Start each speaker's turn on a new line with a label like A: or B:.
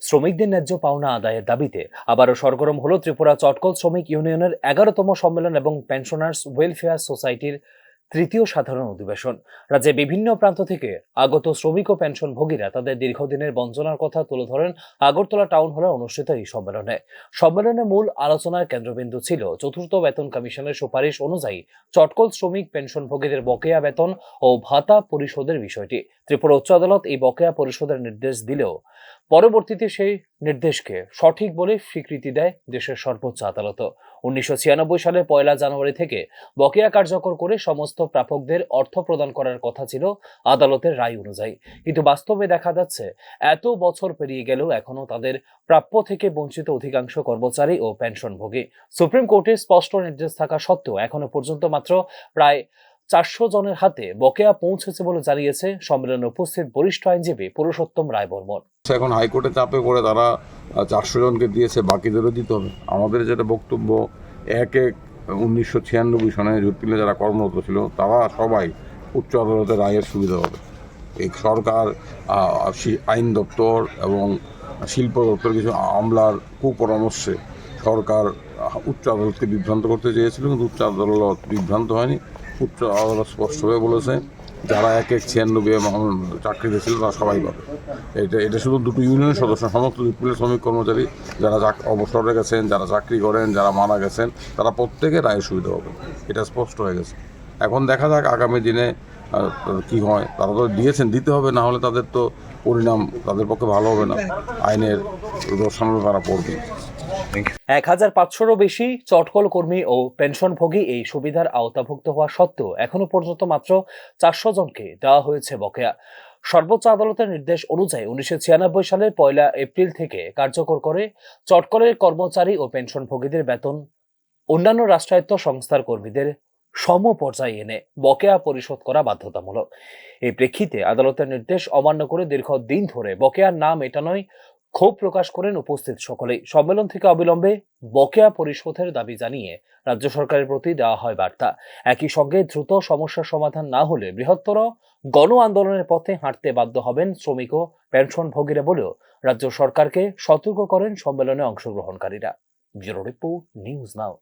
A: শ্রমিকদের ন্যায্য পাওনা আদায়ের দাবিতে আবারও সরগরম হলো ত্রিপুরা চটকল শ্রমিক ইউনিয়নের 11তম সম্মেলন এবং পেনশনার্স ওয়েলফেয়ার সোসাইটির তৃতীয় সাধারণ অধিবেশন। রাজ্যে বিভিন্ন প্রান্ত থেকে আগত শ্রমিক ও পেনশনভোগীরা তাদের দীর্ঘদিনের বঞ্চনার কথা তুলে ধরেন আগরতলা টাউন হলে অনুষ্ঠিত এই সম্মেলনে মূল আলোচনার কেন্দ্রবিন্দু ছিল চতুর্থ বেতন কমিশনের সুপারিশ অনুযায়ী চটকল শ্রমিক পেনশনভোগীদের বকেয়া বেতন ও ভাতা পরিশোধের বিষয়টি। ত্রিপুরা উচ্চ আদালত এই বকেয়া পরিশোধের নির্দেশ দিলেও পরবর্তীতে সেই নির্দেশকে সঠিক বলে স্বীকৃতি দেয় দেশের সর্বোচ্চ আদালত। 1996 সালে 1 জানুয়ারি থেকে বকেয়া কার্যকর করে সমস্ত প্রাপকদের অর্থ প্রদান করার কথা ছিল আদালতের রায় অনুযায়ী, কিন্তু বাস্তবে দেখা যাচ্ছে এত বছর পেরিয়ে গেলেও এখনো তাদের প্রাপ্য থেকে বঞ্চিত অধিকাংশ কর্মচারী ও পেনশনভোগী। সুপ্রিম কোর্টের স্পষ্ট নির্দেশ থাকা সত্ত্বেও এখনো পর্যন্ত মাত্র প্রায় 400 জনের হাতে বকেয়া পৌঁছেছে বলে জানিয়েছে সম্মেলনে উপস্থিত বরিষ্ঠ আইনজীবী পুরুষোত্তম রায় বর্মন।
B: এখন হাইকোর্টে চাপে পড়ে তারা 400 জনকে দিয়েছে, বাকিদেরও দিতে হবে। আমাদের যেটা বক্তব্য, 1996 সনে জুটপিলে যারা কর্মরত ছিল তারা সবাই উচ্চ আদালতের রায়ের সুবিধা হবে। এই সরকার, আইন দপ্তর এবং শিল্প দপ্তর কিছু আমলার কুপরামর্শে সরকার উচ্চ আদালতকে বিভ্রান্ত করতে চেয়েছিল, কিন্তু উচ্চ আদালত বিভ্রান্ত হয়নি। উচ্চ আদালত স্পষ্টভাবে বলেছে যারা 96 চাকরিতে ছিল তারা সবাই পাবে। এটা শুধু দুটো ইউনিয়নের সদস্য, সমস্ত জুটমিলের শ্রমিক কর্মচারী যারা অবসরে গেছেন, যারা চাকরি করেন, যারা মারা গেছেন, তারা প্রত্যেকে রায়ের সুবিধা হবে। এটা স্পষ্ট হয়ে গেছে। এখন দেখা যাক আগামী দিনে কি হয়। তারা তো দিয়েছেন, দিতে হবে, না হলে তাদের তো পরিণাম তাদের পক্ষে ভালো হবে না। আইনের দর্শানো তারা পড়বে।
A: 1500-রও বেশি চটকল কর্মী ও পেনশনভোগী এই সুবিধার আওতাভুক্ত হওয়া সত্ত্বেও এখনো পর্যন্ত মাত্র 400 জনকে দেওয়া হয়েছে বকেয়া। সর্বোচ্চ আদালতের নির্দেশ অনুযায়ী 1996 সালের 1 এপ্রিল থেকে কার্যকর করে চটকলের কর্মচারী ও পেনশনভোগীদের বেতন অন্যান্য রাষ্ট্রায়ত্ত সংস্থার কর্মীদের সম পর্যায়ে এনে বকেয়া পরিশোধ করা বাধ্যতামূলক। এই প্রেক্ষিতে আদালতের নির্দেশ অমান্য করে দীর্ঘদিন ধরে বকেয়ার না মেটানোয় ক্ষোভ প্রকাশ করেন উপস্থিত সকলেই। সম্মেলন থেকে অবিলম্বে বকেয়া পরিশোধের দাবি জানিয়ে রাজ্য সরকারের প্রতি দেওয়া হয় বার্তা। একই সঙ্গে দ্রুত সমস্যার সমাধান না হলে বৃহত্তর গণ আন্দোলনের পথে হাঁটতে বাধ্য হবেন শ্রমিক ও পেনশনভোগীরা বলেও রাজ্য সরকারকে সতর্ক করেন সম্মেলনে অংশগ্রহণকারীরা। ব্যুরো রিপোর্ট, নিউজ নাও।